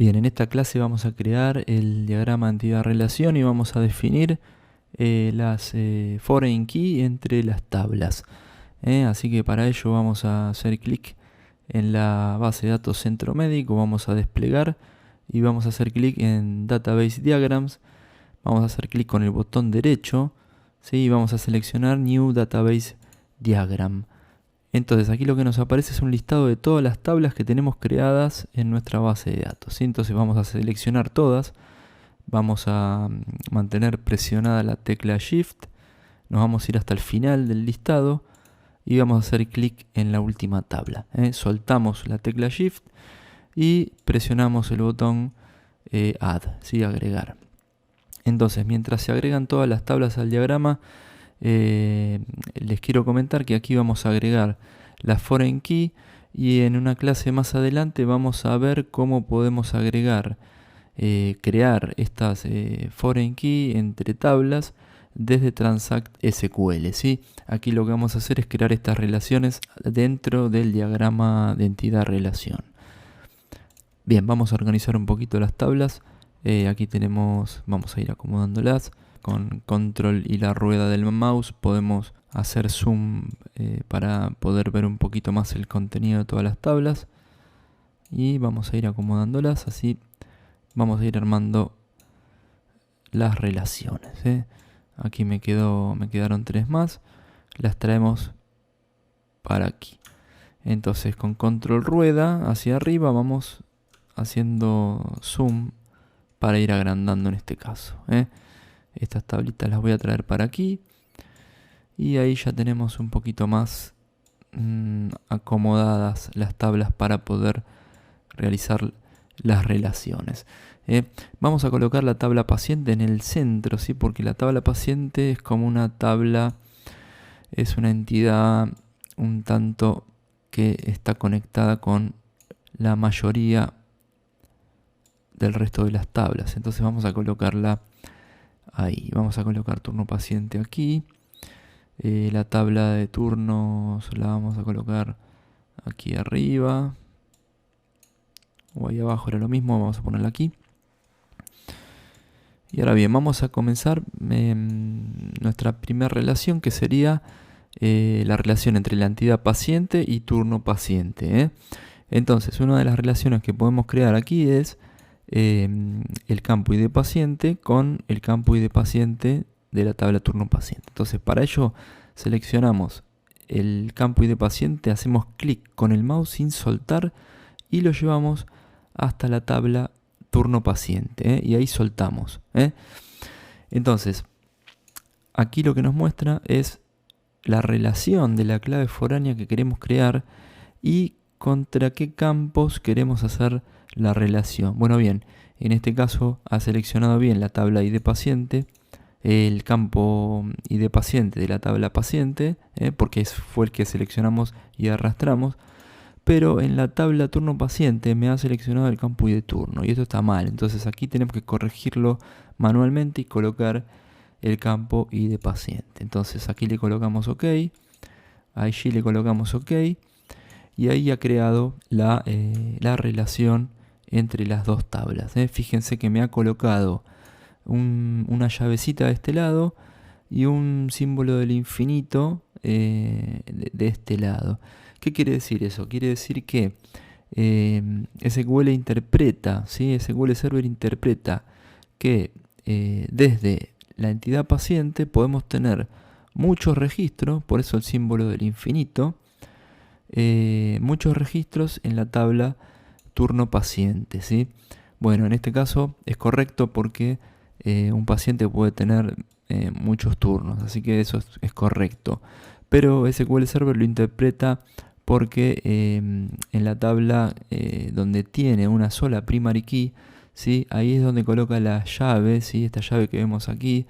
Bien, en esta clase vamos a crear el diagrama entidad-relación y vamos a definir las foreign key entre las tablas. Así que para ello vamos a hacer clic en la base de datos centro médico, vamos a desplegar y vamos a hacer clic en Database Diagrams. Vamos a hacer clic con el botón derecho, ¿sí? Y vamos a seleccionar New Database Diagram. Entonces aquí lo que nos aparece es un listado de todas las tablas que tenemos creadas en nuestra base de datos, ¿sí? Entonces vamos a seleccionar todas, vamos a mantener presionada la tecla Shift, nos vamos a ir hasta el final del listado y vamos a hacer clic en la última tabla. Soltamos la tecla Shift y presionamos el botón Add, ¿sí? Agregar. Entonces mientras se agregan todas las tablas al diagrama, les quiero comentar que aquí vamos a agregar la foreign key y en una clase más adelante vamos a ver cómo podemos agregar, crear estas foreign key entre tablas desde Transact SQL, ¿sí? Aquí lo que vamos a hacer es crear estas relaciones dentro del diagrama de entidad-relación. Bien, vamos a organizar un poquito las tablas. Aquí tenemos, vamos a ir acomodándolas. Con control y la rueda del mouse podemos hacer zoom para poder ver un poquito más el contenido de todas las tablas. Y vamos a ir acomodándolas, así vamos a ir armando las relaciones. Aquí me quedaron 3 más. Las traemos para aquí. Entonces con control rueda hacia arriba vamos haciendo zoom para ir agrandando en este caso. Estas tablitas las voy a traer para aquí. Y ahí ya tenemos un poquito más acomodadas las tablas para poder realizar las relaciones. Vamos a colocar la tabla paciente en el centro, ¿sí? Porque la tabla paciente es como una tabla, es una entidad un tanto que está conectada con la mayoría del resto de las tablas. Entonces vamos a colocarla ahí. Vamos a colocar turno paciente aquí. La tabla de turnos la vamos a colocar aquí arriba. O ahí abajo era lo mismo, vamos a ponerla aquí. Y ahora bien, vamos a comenzar nuestra primera relación, que sería la relación entre la entidad paciente y turno paciente. Entonces, una de las relaciones que podemos crear aquí es el campo ID paciente con el campo ID paciente de la tabla turno paciente. Entonces para ello seleccionamos el campo ID paciente, hacemos clic con el mouse sin soltar y lo llevamos hasta la tabla turno paciente, y ahí soltamos. Entonces aquí lo que nos muestra es la relación de la clave foránea que queremos crear y contra qué campos queremos hacer la relación. Bueno, bien, en este caso ha seleccionado bien la tabla ID paciente, el campo ID paciente de la tabla paciente, porque fue el que seleccionamos y arrastramos, pero en la tabla turno paciente me ha seleccionado el campo ID turno y esto está mal. Entonces aquí tenemos que corregirlo manualmente y colocar el campo ID paciente. Entonces aquí le colocamos OK, allí le colocamos OK. Y ahí ha creado la relación entre las dos tablas. Fíjense que me ha colocado una llavecita de este lado y un símbolo del infinito de este lado. ¿Qué quiere decir eso? Quiere decir que SQL interpreta, ¿sí? SQL Server interpreta que desde la entidad paciente podemos tener muchos registros, por eso el símbolo del infinito, muchos registros en la tabla turno paciente, ¿sí? Bueno, en este caso es correcto porque un paciente puede tener muchos turnos, así que eso es correcto. Pero SQL Server lo interpreta porque en la tabla donde tiene una sola primary key, ¿sí? Ahí es donde coloca la llave, ¿sí? Esta llave que vemos aquí,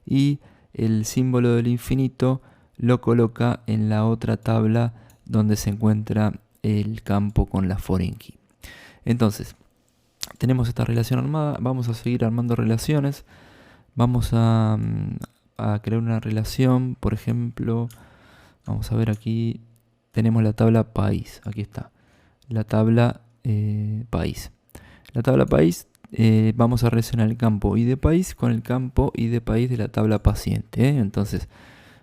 y el símbolo del infinito lo coloca en la otra tabla donde se encuentra el campo con la foreign key. Entonces, tenemos esta relación armada, vamos a seguir armando relaciones. Vamos a crear una relación, por ejemplo, vamos a ver aquí, tenemos la tabla país, aquí está, la tabla país. La tabla país, vamos a relacionar el campo id país con el campo id país de la tabla paciente, ¿eh? Entonces,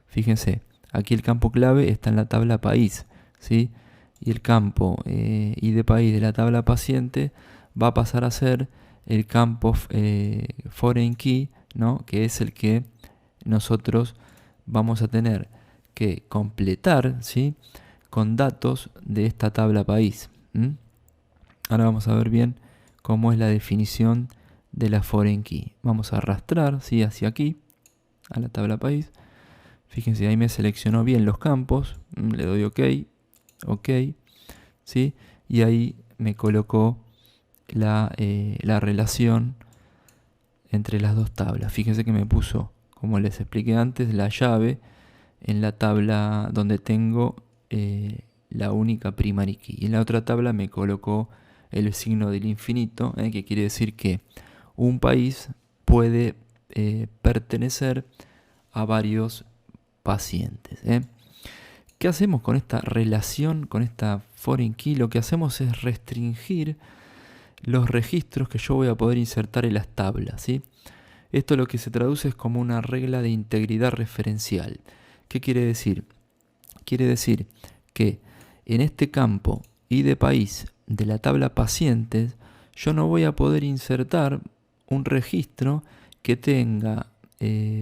fíjense, aquí el campo clave está en la tabla país, ¿sí? Y el campo id país de la tabla paciente va a pasar a ser el campo foreign key, ¿no? Que es el que nosotros vamos a tener que completar, ¿sí? Con datos de esta tabla país. Ahora vamos a ver bien cómo es la definición de la foreign key. Vamos a arrastrar, ¿sí? Hacia aquí, a la tabla país. Fíjense, ahí me seleccionó bien los campos. Le doy OK, OK, ¿sí? Y ahí me colocó la relación entre las dos tablas. Fíjense que me puso, como les expliqué antes, la llave en la tabla donde tengo la única primary key. Y en la otra tabla me colocó el signo del infinito, que quiere decir que un país puede pertenecer a varios pacientes. ¿Qué hacemos con esta relación, con esta foreign key? Lo que hacemos es restringir los registros que yo voy a poder insertar en las tablas, ¿sí? Esto lo que se traduce es como una regla de integridad referencial. ¿Qué quiere decir? Quiere decir que en este campo id país de la tabla pacientes, yo no voy a poder insertar un registro que tenga,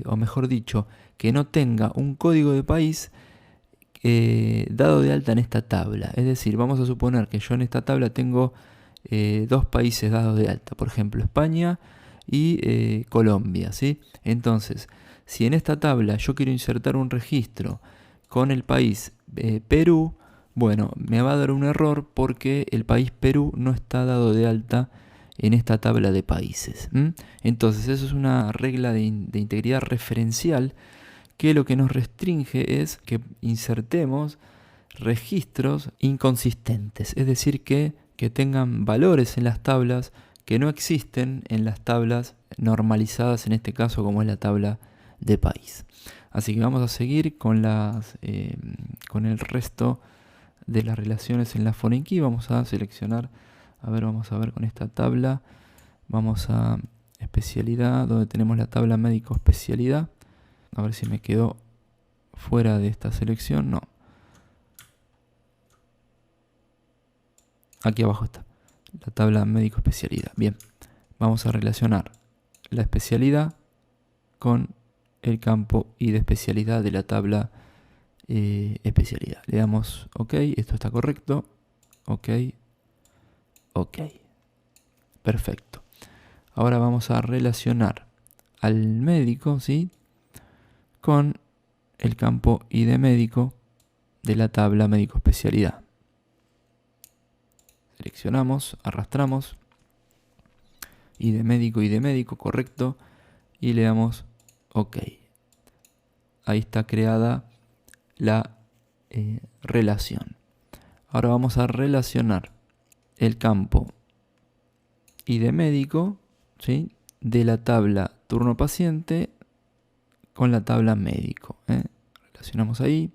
o mejor dicho, que no tenga un código de país dado de alta en esta tabla. Es decir, vamos a suponer que yo en esta tabla tengo dos países dados de alta, por ejemplo España y Colombia, ¿sí? Entonces, si en esta tabla yo quiero insertar un registro con el país Perú, bueno, me va a dar un error porque el país Perú no está dado de alta en esta tabla de países. Entonces, eso es una regla de integridad referencial que lo que nos restringe es que insertemos registros inconsistentes, es decir, que tengan valores en las tablas que no existen en las tablas normalizadas, en este caso como es la tabla de país. Así que vamos a seguir con con el resto de las relaciones en la foreign key. Vamos a seleccionar, vamos a ver con esta tabla, vamos a especialidad, donde tenemos la tabla médico especialidad. A ver si me quedó fuera de esta selección. No. Aquí abajo está. La tabla médico especialidad. Bien. Vamos a relacionar la especialidad con el campo y de especialidad de la tabla especialidad. Le damos OK. Esto está correcto. OK. OK. Perfecto. Ahora vamos a relacionar al médico, ¿sí? Con el campo ID médico de la tabla médico especialidad. Seleccionamos, arrastramos, ID médico, correcto, y le damos OK. Ahí está creada la relación. Ahora vamos a relacionar el campo ID médico, ¿sí?, de la tabla turno paciente con la tabla médico. Relacionamos ahí.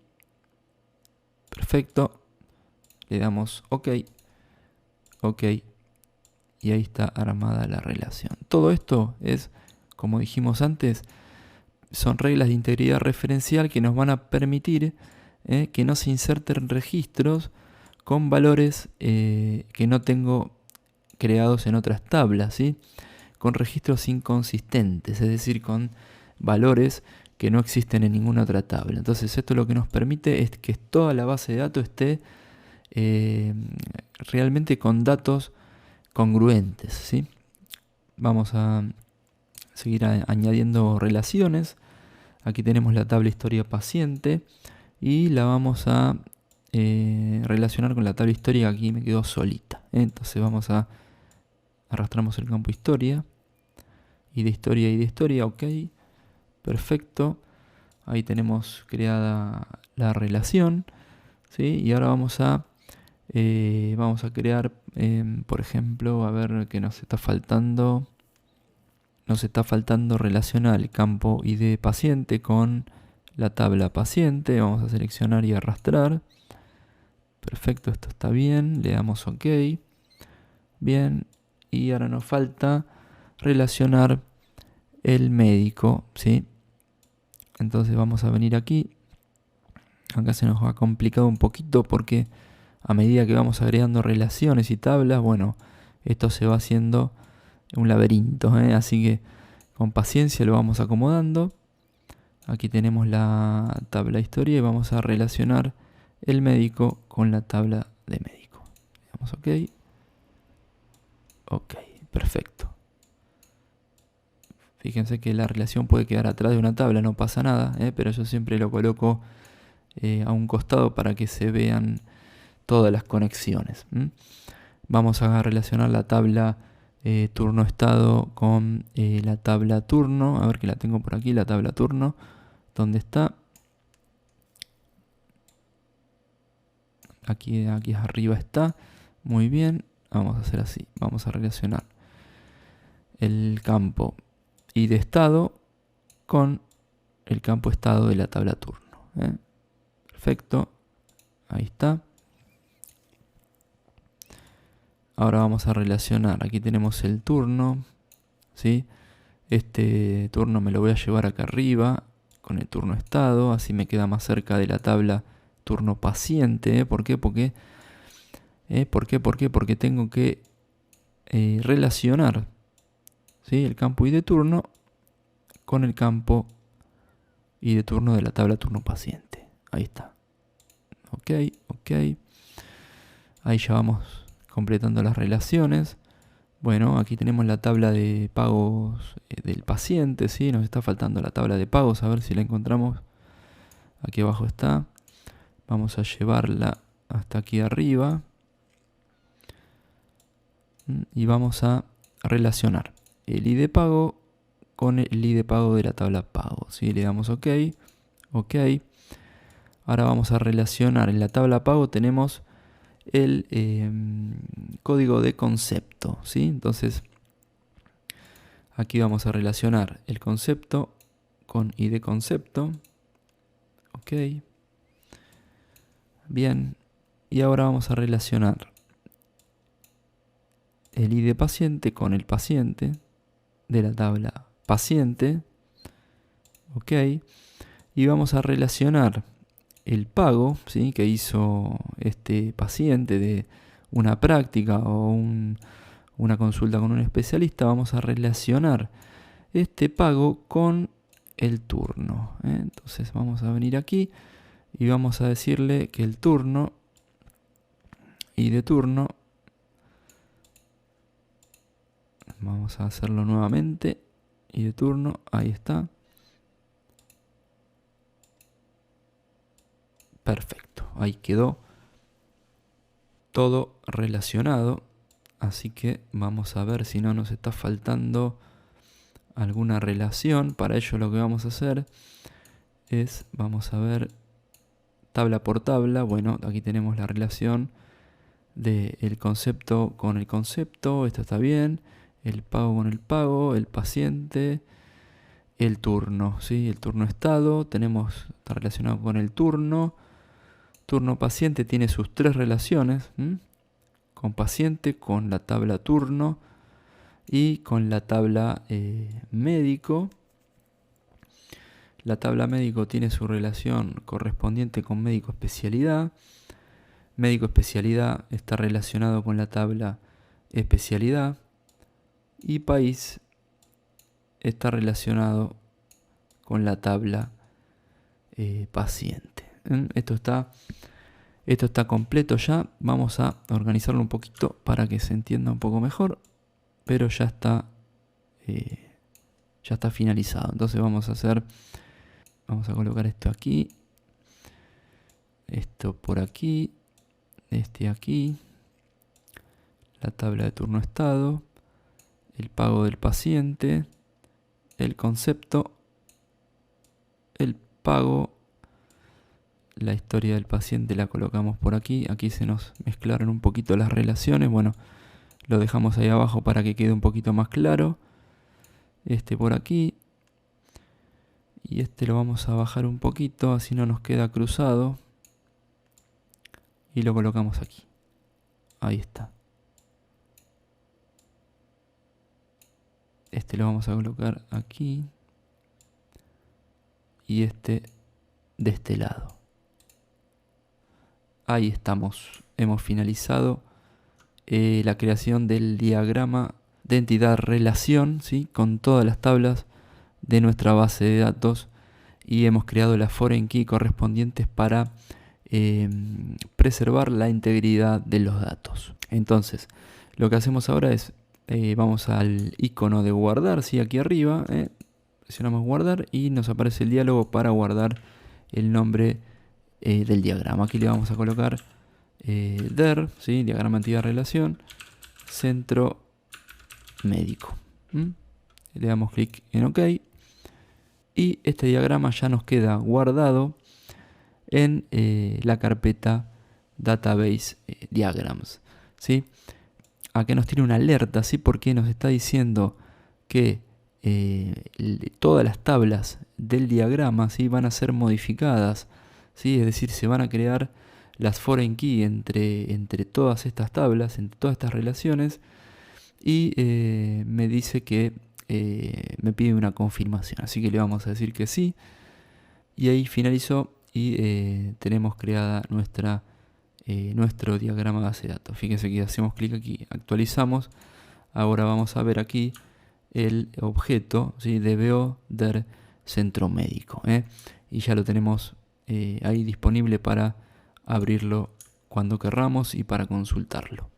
Perfecto. Le damos OK. OK. Y ahí está armada la relación. Todo esto es, como dijimos antes, son reglas de integridad referencial que nos van a permitir que no se inserten registros con valores que no tengo creados en otras tablas, ¿sí? Con registros inconsistentes, es decir, con valores que no existen en ninguna otra tabla. Entonces esto lo que nos permite es que toda la base de datos esté realmente con datos congruentes, ¿sí? Vamos a seguir añadiendo relaciones. Aquí tenemos la tabla historia paciente y la vamos a relacionar con la tabla historia. Aquí me quedó solita. Entonces vamos a arrastramos el campo historia y de historia, OK, perfecto. Ahí tenemos creada la relación, ¿sí? Y ahora vamos a crear, por ejemplo, a ver qué nos está faltando. Nos está faltando relacionar el campo ID paciente con la tabla paciente. Vamos a seleccionar y arrastrar. Perfecto, esto está bien. Le damos OK. Bien. y ahora nos falta relacionar el médico, ¿sí? Entonces vamos a venir aquí. Acá se nos ha complicado un poquito porque a medida que vamos agregando relaciones y tablas, bueno, esto se va haciendo un laberinto, ¿eh? Así que con paciencia lo vamos acomodando. Aquí tenemos la tabla historia y vamos a relacionar el médico con la tabla de médico. Damos OK. OK, perfecto. Fíjense que la relación puede quedar atrás de una tabla, no pasa nada, pero yo siempre lo coloco a un costado para que se vean todas las conexiones. Vamos a relacionar la tabla turno-estado con la tabla turno. A ver que la tengo por aquí, la tabla turno. ¿Dónde está? Aquí arriba está. Muy bien. Vamos a hacer así. Vamos a relacionar el campo y de estado con el campo estado de la tabla turno. Perfecto. Ahí está. Ahora vamos a relacionar. Aquí tenemos el turno, ¿sí? Este turno me lo voy a llevar acá arriba con el turno estado. Así me queda más cerca de la tabla turno paciente. ¿Por qué? ¿Por qué? Porque tengo que relacionar, ¿sí? El campo y de turno con el campo y de turno de la tabla turno paciente. Ahí está. OK, OK. Ahí ya vamos completando las relaciones. Bueno, aquí tenemos la tabla de pagos del paciente, ¿sí? Nos está faltando la tabla de pagos, a ver si la encontramos. Aquí abajo está. Vamos a llevarla hasta aquí arriba. Y vamos a relacionar el ID de pago con el ID de pago de la tabla pago, ¿sí? Le damos OK, OK. Ahora vamos a relacionar. En la tabla pago tenemos el código de concepto, ¿sí? Entonces aquí vamos a relacionar el concepto con ID concepto. OK. Bien. Y ahora vamos a relacionar el ID paciente con el paciente de la tabla paciente. OK. Y vamos a relacionar el pago, ¿sí? Que hizo este paciente de una práctica o una consulta con un especialista. Vamos a relacionar este pago con el turno. Entonces vamos a venir aquí y vamos a decirle que el turno y de turno, vamos a hacerlo nuevamente, y de turno, ahí está. Perfecto, ahí quedó todo relacionado. Así que vamos a ver si no nos está faltando alguna relación. Para ello lo que vamos a hacer es, vamos a ver tabla por tabla. Bueno, aquí tenemos la relación del concepto con el concepto. Esto está bien. El pago con el pago, el paciente, el turno, ¿sí? El turno estado, está relacionado con el turno. Turno paciente tiene sus tres relaciones, con paciente, con la tabla turno y con la tabla médico. La tabla médico tiene su relación correspondiente con médico especialidad. Médico especialidad está relacionado con la tabla especialidad. Y país está relacionado con la tabla paciente. Esto está completo ya. Vamos a organizarlo un poquito para que se entienda un poco mejor. Pero ya está finalizado. Entonces vamos a colocar esto aquí. Esto por aquí. Este aquí. La tabla de turno estado. El pago del paciente. El concepto. El pago. La historia del paciente la colocamos por aquí. Aquí se nos mezclaron un poquito las relaciones. Bueno, lo dejamos ahí abajo para que quede un poquito más claro. Este por aquí. Y este lo vamos a bajar un poquito, así no nos queda cruzado. Y lo colocamos aquí. Ahí está. Este lo vamos a colocar aquí. Y este de este lado. Ahí estamos. Hemos finalizado la creación del diagrama de entidad-relación, ¿sí? Con todas las tablas de nuestra base de datos. Y hemos creado las foreign key correspondientes para preservar la integridad de los datos. Entonces, lo que hacemos ahora es, vamos al icono de guardar, ¿sí? Aquí arriba, presionamos guardar y nos aparece el diálogo para guardar el nombre del diagrama. Aquí le vamos a colocar DER, ¿sí? Diagrama entidad-relación, centro médico. Le damos clic en OK. Y este diagrama ya nos queda guardado en la carpeta Database Diagrams, ¿sí? Acá nos tiene una alerta, ¿sí? Porque nos está diciendo que todas las tablas del diagrama, ¿sí? Van a ser modificadas, ¿sí? Es decir, se van a crear las foreign key entre todas estas tablas, entre todas estas relaciones. Y me dice que me pide una confirmación, así que le vamos a decir que sí. Y ahí finalizó y tenemos creada nuestro diagrama de base de datos. Fíjense que hacemos clic aquí, actualizamos. Ahora vamos a ver aquí el objeto, ¿sí? DBO del centro médico, y ya lo tenemos ahí disponible para abrirlo cuando querramos y para consultarlo.